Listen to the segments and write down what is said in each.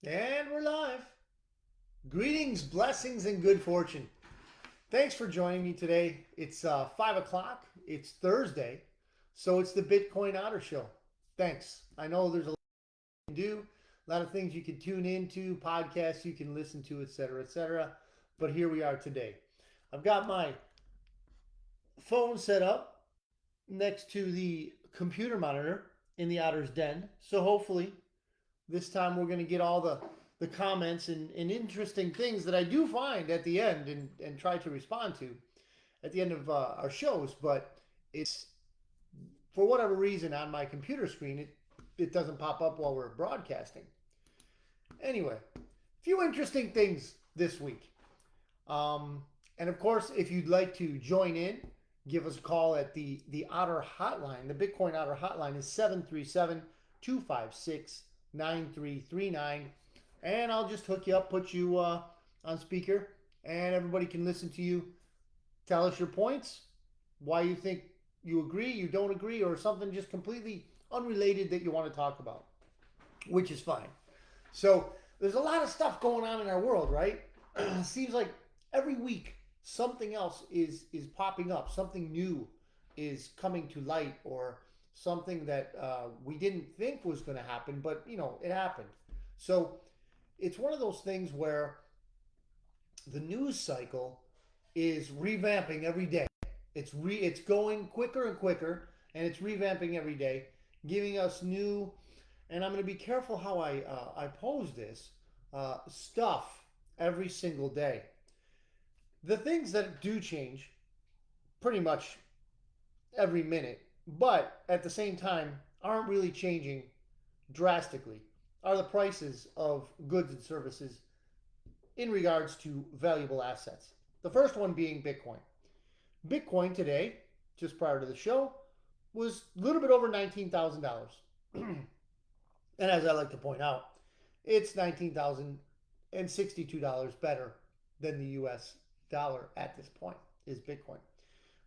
And we're live. Greetings, blessings, and good fortune. Thanks for joining me today. It's 5 o'clock. It's Thursday. So it's the Bitcoin Otter Show. Thanks. I know there's a lot you can do, a lot of things you can tune into, podcasts you can listen to, etc., etc. But here we are today. I've got my phone set up next to the computer monitor in the Otter's Den. So hopefully this time we're going to get all the comments and interesting things that I do find at the end and try to respond to at the end of our shows. But it's, for whatever reason, on my computer screen, it doesn't pop up while we're broadcasting. Anyway, a few interesting things this week. And of course, if you'd like to join in, give us a call at the Otter hotline. The Bitcoin Otter hotline is 737 256 9339, and I'll just hook you up, put you on speaker, and everybody can listen to you. Tell us your points, why you think you agree, you don't agree, or something just completely unrelated that you want to talk about, which is fine. So there's a lot of stuff going on in our world, right? Seems like every week something else is popping up, something new is coming to light, or something that we didn't think was going to happen, but it happened. So it's one of those things where the news cycle is revamping every day. It's going quicker and quicker, and it's revamping every day, giving us new. And I'm going to be careful how I pose this stuff every single day. The things that do change pretty much every minute, but at the same time aren't really changing drastically, are the prices of goods and services in regards to valuable assets. The first one being Bitcoin. Bitcoin today, just prior to the show, was a little bit over $19,000. And as I like to point out, it's $19,062 better than the US dollar at this point, is Bitcoin.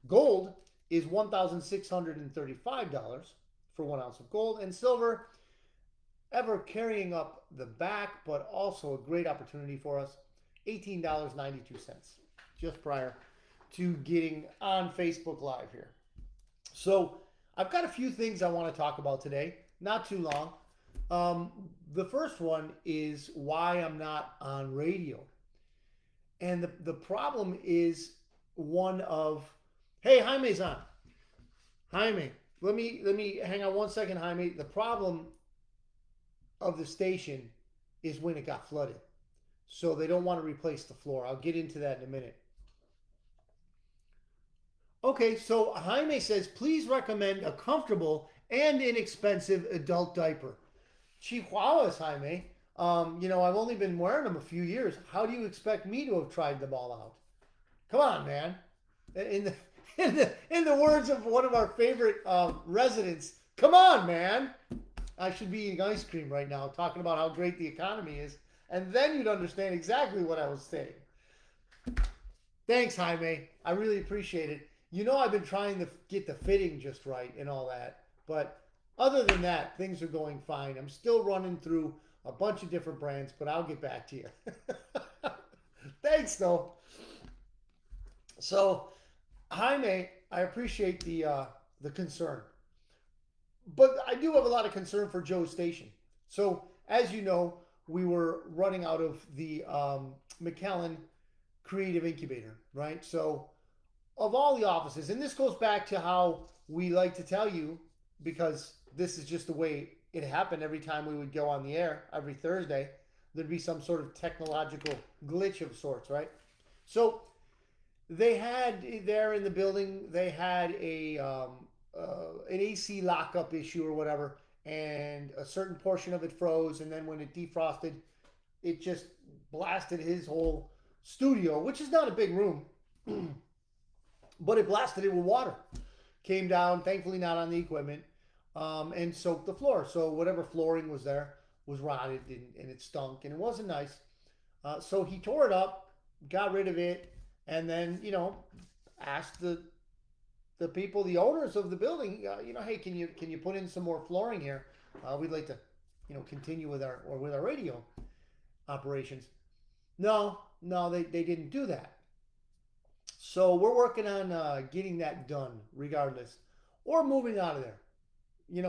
Gold is $1,635 for 1 ounce of gold, and silver, ever carrying up the back, but also a great opportunity for us, $18.92, just prior to getting on Facebook Live here. So I've got a few things I want to talk about today, not too long. The first one is why I'm not on radio. And the problem is one of, hey, Jaime's on. Jaime, let me hang on 1 second, Jaime. The problem of the station is when it got flooded. So they don't want to replace the floor. I'll get into that in a minute. Okay, so Jaime says, please recommend a comfortable and inexpensive adult diaper. Chihuahuas, Jaime. I've only been wearing them a few years. How do you expect me to have tried them all out? Come on, man. In the words of one of our favorite residents, come on, man. I should be eating ice cream right now, talking about how great the economy is, and then you'd understand exactly what I was saying. Thanks, Jaime. I really appreciate it. I've been trying to get the fitting just right and all that, but other than that, things are going fine. I'm still running through a bunch of different brands, but I'll get back to you. Thanks, though. So, Jaime, I appreciate the concern, but I do have a lot of concern for Joe's station. So, as you know, we were running out of the McAllen Creative Incubator, right? So, of all the offices, and this goes back to how we like to tell you, because this is just the way it happened every time we would go on the air every Thursday, there'd be some sort of technological glitch of sorts, right? So they had there in the building, they had an AC lockup issue or whatever, and a certain portion of it froze, and then when it defrosted, it just blasted his whole studio, which is not a big room, but it blasted it with water. Came down, thankfully not on the equipment, and soaked the floor. So whatever flooring was there was rotted, and it stunk, and it wasn't nice. So he tore it up, got rid of it, and then asked the people, the owners of the building, hey, can you put in some more flooring here? We'd like to continue with our radio. operations. No, no, they didn't do that. So we're working on getting that done regardless, or moving out of there.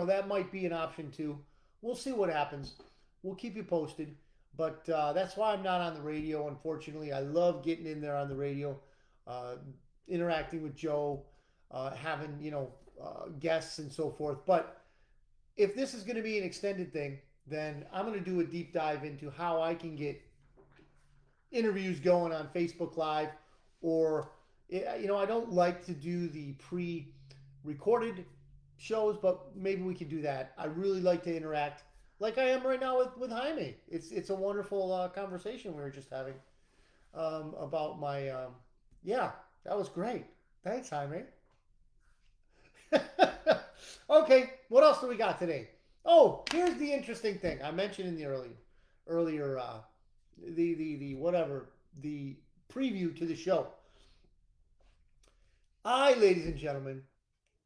That might be an option too. We'll see what happens. We'll keep you posted. But that's why I'm not on the radio, unfortunately. I love getting in there on the radio, uh, interacting with Joe, having, guests and so forth. But if this is going to be an extended thing, then I'm going to do a deep dive into how I can get interviews going on Facebook Live, or I don't like to do the pre-recorded shows, but maybe we could do that. I really like to interact, like I am right now with Jaime. It's a wonderful conversation we were just having about my yeah. That was great. Thanks, Jaime. Okay, what else do we got today? Oh, here's the interesting thing I mentioned in the earlier the whatever the preview to the show. I, ladies and gentlemen,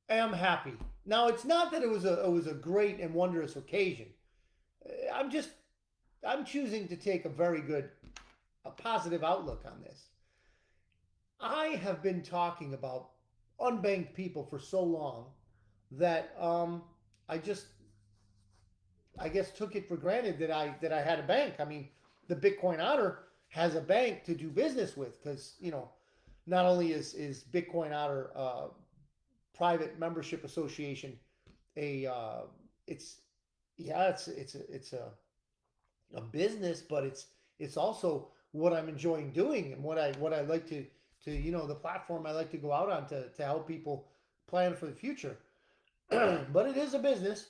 am happy. Now, it's not that it was a great and wondrous occasion. I'm just I'm choosing to take a very good, a positive outlook on this. I have been talking about unbanked people for so long that I just I guess took it for granted that I had a bank. I mean, the Bitcoin Otter has a bank to do business with, because not only is Bitcoin Otter private membership association a it's yeah it's a business, but it's also what I'm enjoying doing, and what I like to the platform I like to go out on to help people plan for the future. But it is a business,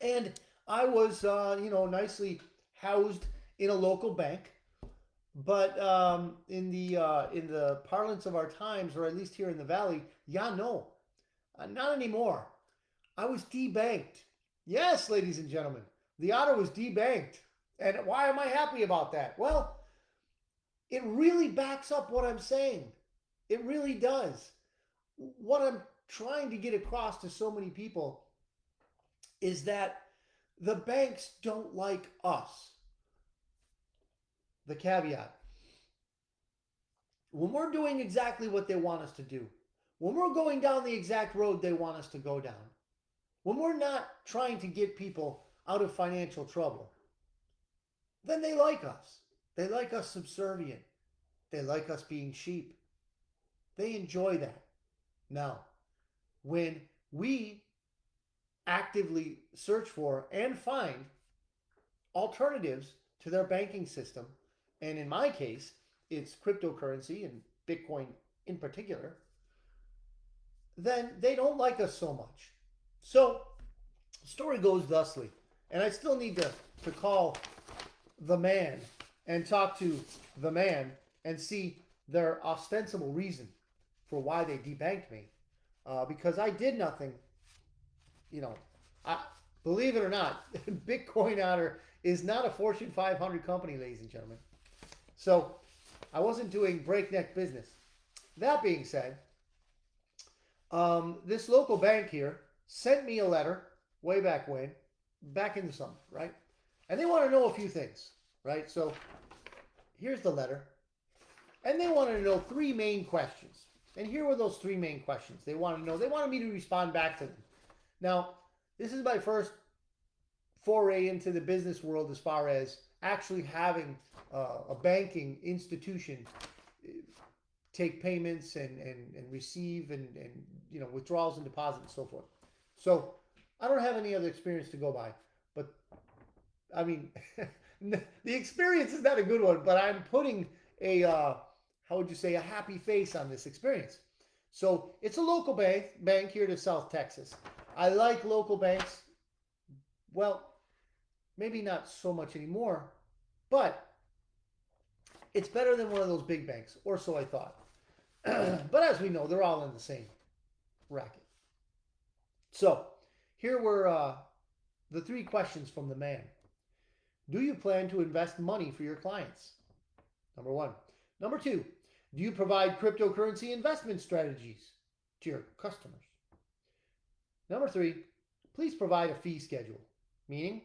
and I was nicely housed in a local bank. But in the parlance of our times, or at least here in the valley, yeah, no, not anymore. I was debanked. Yes, ladies and gentlemen, the Otter was debanked. And why am I happy about that? Well, it really backs up what I'm saying. It really does. What I'm trying to get across to so many people is that the banks don't like us. The caveat: when we're doing exactly what they want us to do, when we're going down the exact road they want us to go down, when we're not trying to get people out of financial trouble, then they like us. They like us subservient. They like us being sheep. They enjoy that. Now, when we actively search for and find alternatives to their banking system, and in my case, it's cryptocurrency and Bitcoin in particular, then they don't like us so much. So, the story goes thusly, and I still need to call the man and talk to the man and see their ostensible reason for why they debanked me, because I did nothing. You know, I believe it or not, Bitcoin Otter is not a Fortune 500 company, ladies and gentlemen. So I wasn't doing breakneck business. That being said, this local bank here sent me a letter way back when, back in the summer, right? And they want to know a few things, right? So here's the letter. And they wanted to know three main questions. And here were those three main questions they wanted to know. They wanted me to respond back to them. Now, this is my first foray into the business world as far as actually having a banking institution take payments and receive and withdrawals and deposits and so forth. So I don't have any other experience to go by. But I mean, the experience is not a good one, but I'm putting a how would you say, a happy face on this experience. So it's a local bank here to South Texas. I like local banks. Well, maybe not so much anymore, but it's better than one of those big banks, or so I thought. But as we know, they're all in the same racket. So here were the three questions from the man. Do you plan to invest money for your clients? Number one. Number two, do you provide cryptocurrency investment strategies to your customers? Number three, please provide a fee schedule, meaning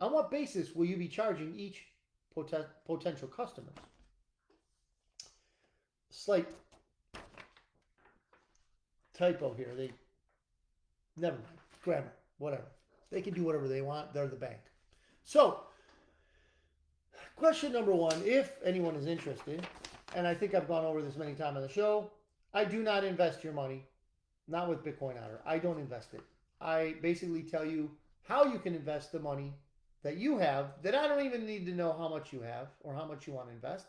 on what basis will you be charging each potential customers. Slight typo here. They never mind. Grammar, whatever. They can do whatever they want. They're the bank. So, question number one, if anyone is interested, and I think I've gone over this many times on the show, I do not invest your money, not with Bitcoin Otter. I don't invest it. I basically tell you how you can invest the money that you have, that I don't even need to know how much you have or how much you want to invest,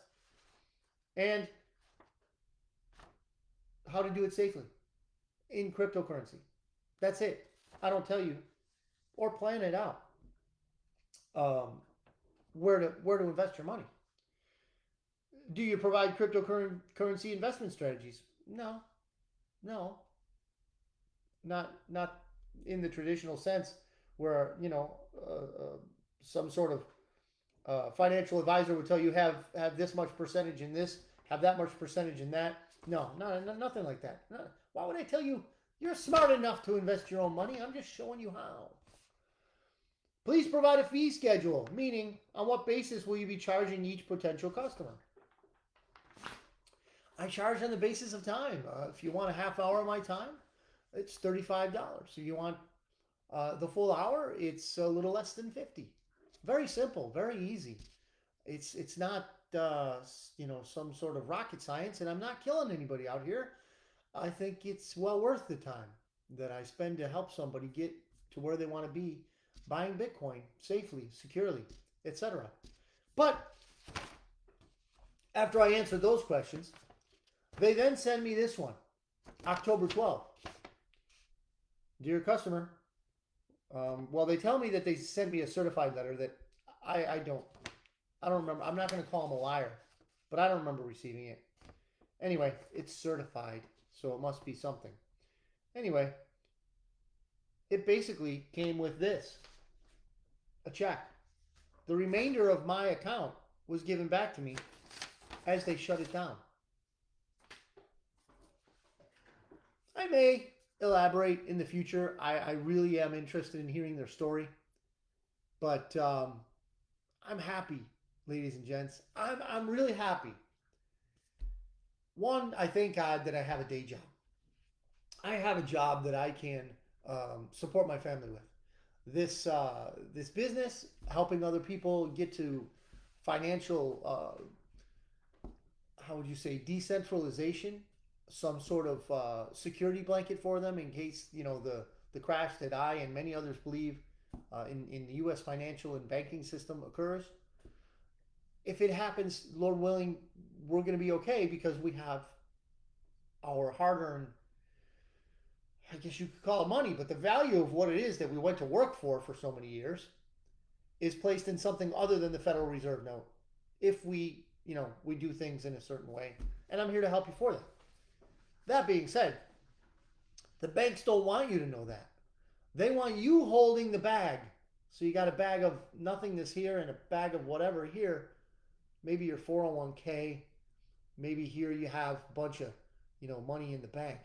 and how to do it safely in cryptocurrency. That's it. I don't tell you or plan it out where to invest your money. Do you provide cryptocurrency investment strategies? No, no, not in the traditional sense where some sort of financial advisor would tell you have this much percentage in this, have that much percentage in that. No, nothing like that. No. Why would I tell you? You're smart enough to invest your own money. I'm just showing you how. Please provide a fee schedule, meaning on what basis will you be charging each potential customer? I charge on the basis of time. If you want a half hour of my time, it's $35. If you want the full hour, it's a little less than $50. Very simple, very easy. It's not some sort of rocket science, and I'm not killing anybody out here. I think it's well worth the time that I spend to help somebody get to where they want to be, buying Bitcoin safely, securely, etc. But after I answer those questions, they then send me this one, October 12th. Dear customer, well, they tell me that they sent me a certified letter that I don't remember. I'm not going to call them a liar, but I don't remember receiving it. Anyway, it's certified, so it must be something. Anyway, it basically came with this, a check. The remainder of my account was given back to me as they shut it down. I may elaborate in the future. I really am interested in hearing their story. But I'm happy, ladies and gents. I'm really happy. One, I thank God that I have a day job. I have a job that I can support my family with. This business, helping other people get to financial, how would you say, decentralization, some sort of security blanket for them in case the crash that I and many others believe in the U.S. financial and banking system occurs. If it happens, Lord willing, we're going to be okay because we have our hard-earned, I guess you could call it money, but the value of what it is that we went to work for so many years is placed in something other than the Federal Reserve note. If we do things in a certain way, and I'm here to help you for that. That being said, the banks don't want you to know that. They want you holding the bag. So you got a bag of nothingness here and a bag of whatever here. Maybe your 401k. Maybe here you have a bunch of, money in the bank.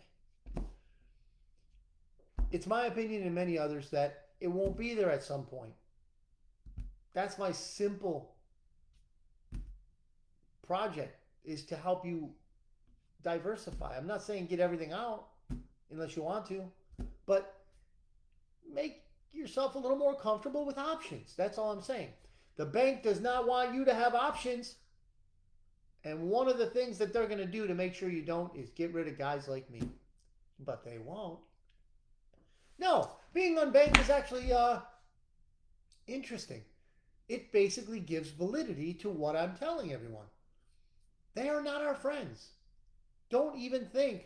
It's my opinion and many others that it won't be there at some point. That's my simple project, is to help you diversify. I'm not saying get everything out unless you want to, but make yourself a little more comfortable with options. That's all I'm saying. The bank does not want you to have options. And one of the things that they're going to do to make sure you don't is get rid of guys like me. But they won't. No, being unbanked is actually interesting. It basically gives validity to what I'm telling everyone. They are not our friends. Don't even think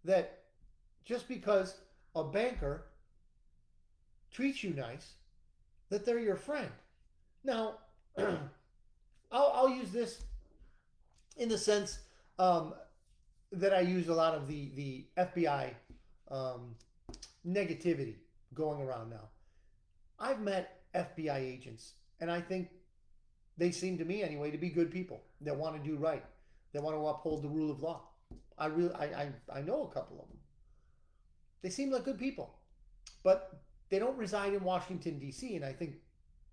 that just because a banker treats you nice, that they're your friend. Now, I'll use this in the sense that I use a lot of the FBI negativity going around now. I've met FBI agents, and I think they seem to me anyway to be good people that want to do right. They want to uphold the rule of law. I know a couple of them. They seem like good people, but they don't reside in Washington, D.C., and I think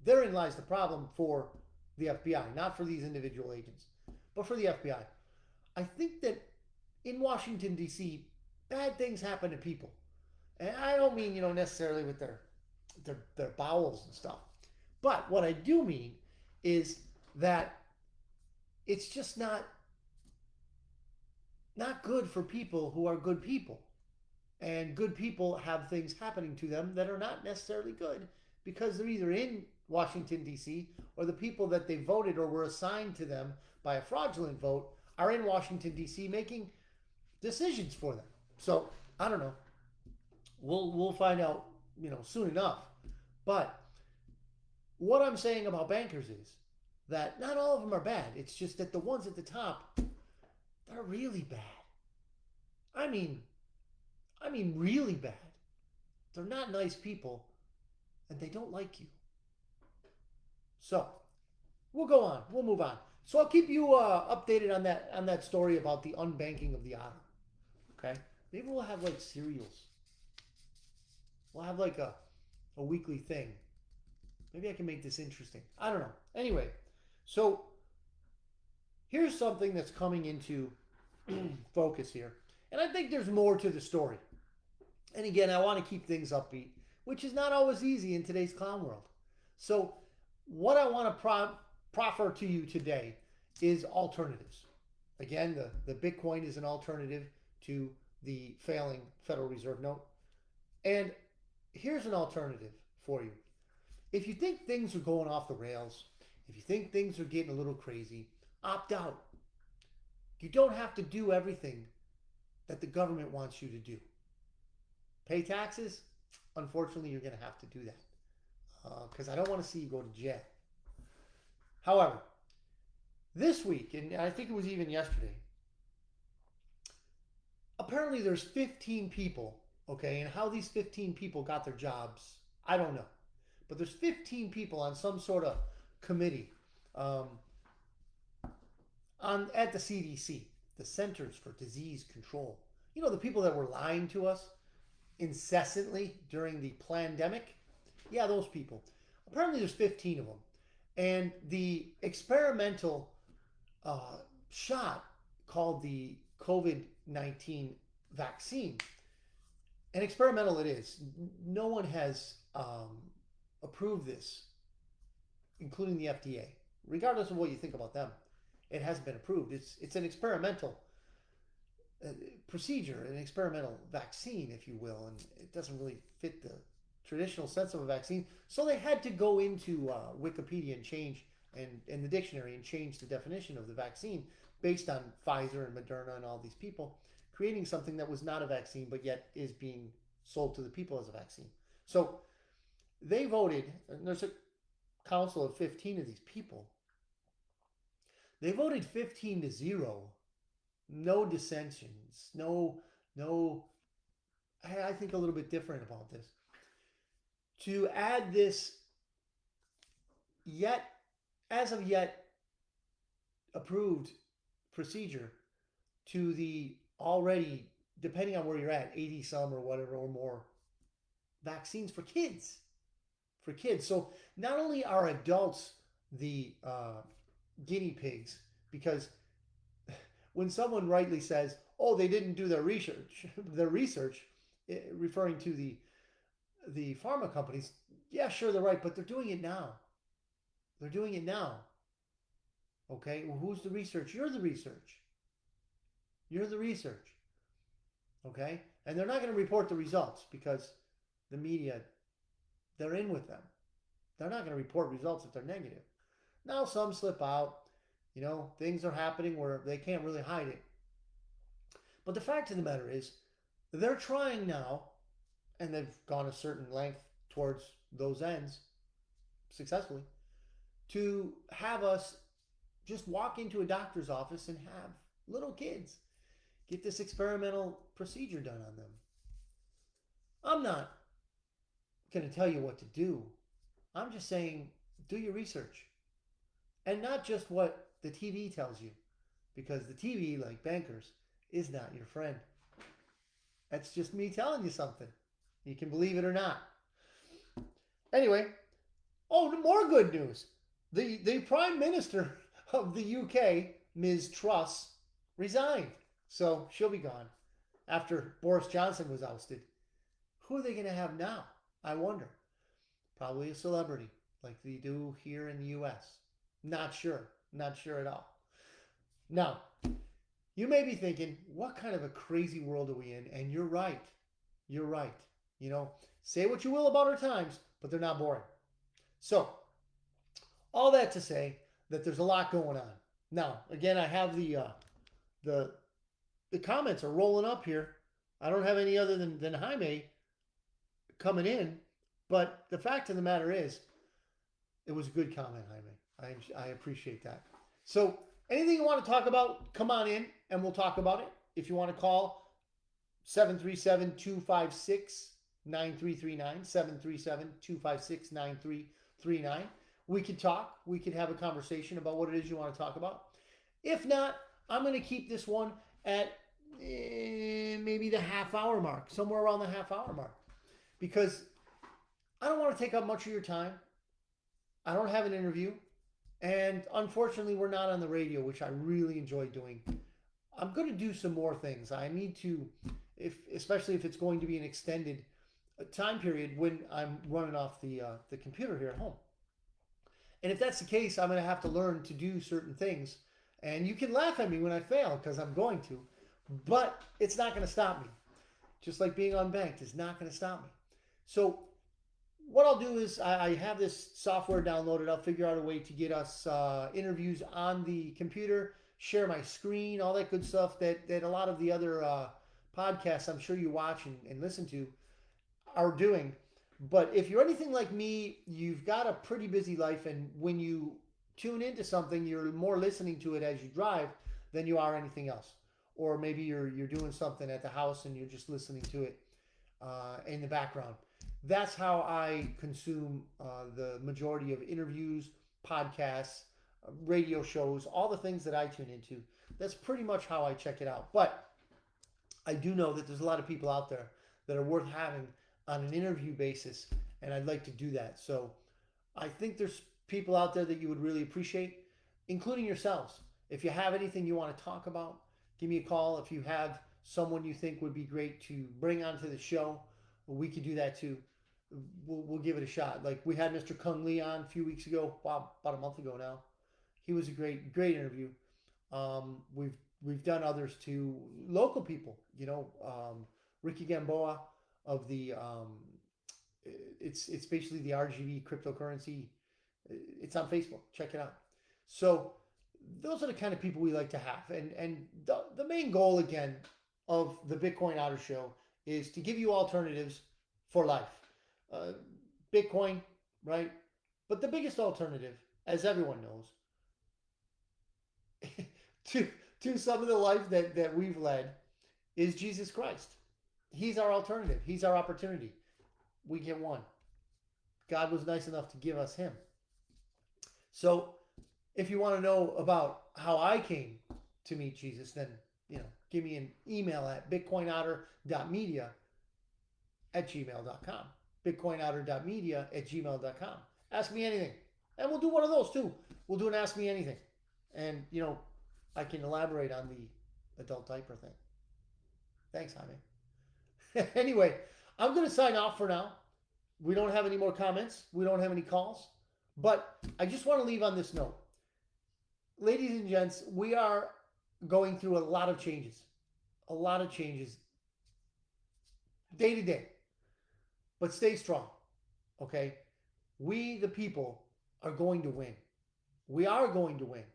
therein lies the problem for the FBI, not for these individual agents, but for the FBI. I think that in Washington, D.C., bad things happen to people. And I don't mean, necessarily with their bowels and stuff. But what I do mean is that it's just not good for people who are good people. And good people have things happening to them that are not necessarily good because they're either in Washington, D.C., or the people that they voted or were assigned to them by a fraudulent vote are in Washington, D.C., making decisions for them. So I don't know. We'll find out, soon enough. But what I'm saying about bankers is that not all of them are bad. It's just that the ones at the top, they're really bad. I mean, really bad. They're not nice people, and they don't like you. So we'll go on. We'll move on. So I'll keep you updated on that story about the unbanking of the Otter. Okay, maybe we'll have like cereals. We'll have like a weekly thing. Maybe I can make this interesting. I don't know. Anyway, so here's something that's coming into focus here, and I think there's more to the story. And again, I want to keep things upbeat, which is not always easy in today's clown world. So, what I want to proffer to you today is alternatives. Again, the Bitcoin is an alternative to the failing Federal Reserve note. And here's an alternative for you. If you think things are going off the rails, if you think things are getting a little crazy, opt out. You don't have to do everything that the government wants you to do. Pay taxes? Unfortunately, you're going to have to do that because I don't want to see you go to jail. However, this week, and I think it was even yesterday, apparently there's 15 people, okay, and how these 15 people got their jobs, I don't know. But there's 15 people on some sort of committee at the CDC, the Centers for Disease Control. The people that were lying to us incessantly during the pandemic. Yeah, those people. Apparently, there's 15 of them, and the experimental shot called the COVID-19 vaccine. And experimental it is. No one has approved this, including the FDA, regardless of what you think about them. It hasn't been approved. It's an experimental procedure, an experimental vaccine, if you will, and it doesn't really fit the traditional sense of a vaccine. So they had to go into Wikipedia and change and the dictionary and change the definition of the vaccine based on Pfizer and Moderna and all these people, creating something that was not a vaccine but yet is being sold to the people as a vaccine. So they voted, and there's a council of 15 of these people. They voted 15-0. No dissensions. No. I think a little bit different about this. To add this as of yet approved procedure to the already, depending on where you're at, 80 some or whatever or more vaccines for kids. So not only are adults the guinea pigs, because when someone rightly says, "Oh, they didn't do their research," referring to the pharma companies, yeah, sure, they're right, but they're doing it now. Okay, well, who's the research? You're the research. Okay, and they're not going to report the results because the media, they're in with them. They're not going to report results if they're negative. Now some slip out. Things are happening where they can't really hide it. But the fact of the matter is, they're trying now, and they've gone a certain length towards those ends successfully, to have us just walk into a doctor's office and have little kids get this experimental procedure done on them. I'm not going to tell you what to do. I'm just saying, do your research. And not just what the TV tells you, because the TV, like bankers, is not your friend. That's just me telling you something. You can believe it or not. Anyway, more good news. The Prime Minister of the UK, Ms. Truss, resigned. So she'll be gone after Boris Johnson was ousted. Who are they going to have now? I wonder. Probably a celebrity like they do here in the US. Not sure. Not sure at all. Now, you may be thinking, what kind of a crazy world are we in? And you're right. You're right. You know, say what you will about our times, but they're not boring. So, all that to say that there's a lot going on. Now, again, I have the the comments are rolling up here. I don't have any other than Jaime coming in, but the fact of the matter is, it was a good comment, Jaime. I appreciate that. So, anything you want to talk about, come on in and we'll talk about it. If you want to call 737-256-9339, 737-256-9339. We could talk. We could have a conversation about what it is you want to talk about. If not, I'm going to keep this one at maybe the half hour mark, somewhere around the half hour mark, because I don't want to take up much of your time. I don't have an interview. And unfortunately, we're not on the radio, which I really enjoy doing. I'm going to do some more things. I need to, especially if it's going to be an extended time period when I'm running off the computer here at home. And if that's the case, I'm going to have to learn to do certain things. And you can laugh at me when I fail because I'm going to, but it's not going to stop me. Just like being unbanked is not going to stop me. So what I'll do is I have this software downloaded. I'll figure out a way to get us interviews on the computer, share my screen, all that good stuff that a lot of the other podcasts I'm sure you watch and listen to are doing. But if you're anything like me, you've got a pretty busy life, and when you tune into something, you're more listening to it as you drive than you are anything else. Or maybe you're doing something at the house and you're just listening to it in the background. That's how I consume the majority of interviews, podcasts, radio shows, all the things that I tune into. That's pretty much how I check it out. But I do know that there's a lot of people out there that are worth having on an interview basis, and I'd like to do that. So I think there's people out there that you would really appreciate, including yourselves. If you have anything you want to talk about, give me a call. If you have someone you think would be great to bring onto the show, we could do that too. We'll give it a shot. Like we had Mr. Kung Lee on a few weeks ago, wow, about a month ago now. He was a great interview. We've done others to local people. You know, Ricky Gamboa of the it's basically the RGB cryptocurrency. It's on Facebook. Check it out. So those are the kind of people we like to have, and the main goal again of the Bitcoin Otter Show is to give you alternatives for life. Bitcoin, right? But the biggest alternative, as everyone knows, to some of the life that we've led is Jesus Christ. He's our alternative. He's our opportunity. We get one. God was nice enough to give us him. So if you want to know about how I came to meet Jesus, then give me an email at bitcoinotter.media@gmail.com. bitcoinotter.media@gmail.com. Ask me anything. And we'll do one of those too. We'll do an Ask Me Anything. And, I can elaborate on the adult diaper thing. Thanks, Jaime. Anyway, I'm going to sign off for now. We don't have any more comments. We don't have any calls. But I just want to leave on this note. Ladies and gents, we are going through a lot of changes. A lot of changes. Day to day. But stay strong. Okay? We, the people, are going to win. We are going to win.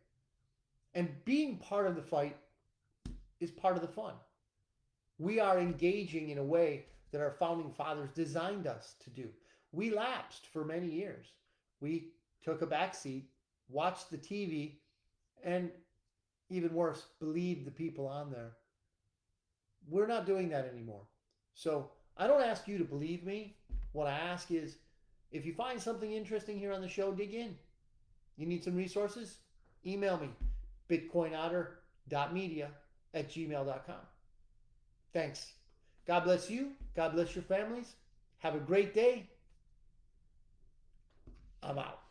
And being part of the fight is part of the fun. We are engaging in a way that our founding fathers designed us to do. We lapsed for many years. We took a back seat, watched the TV, and even worse, believed the people on there. We're not doing that anymore. So I don't ask you to believe me. What I ask is, if you find something interesting here on the show, dig in. You need some resources? Email me, bitcoinotter.media@gmail.com. Thanks. God bless you. God bless your families. Have a great day. I'm out.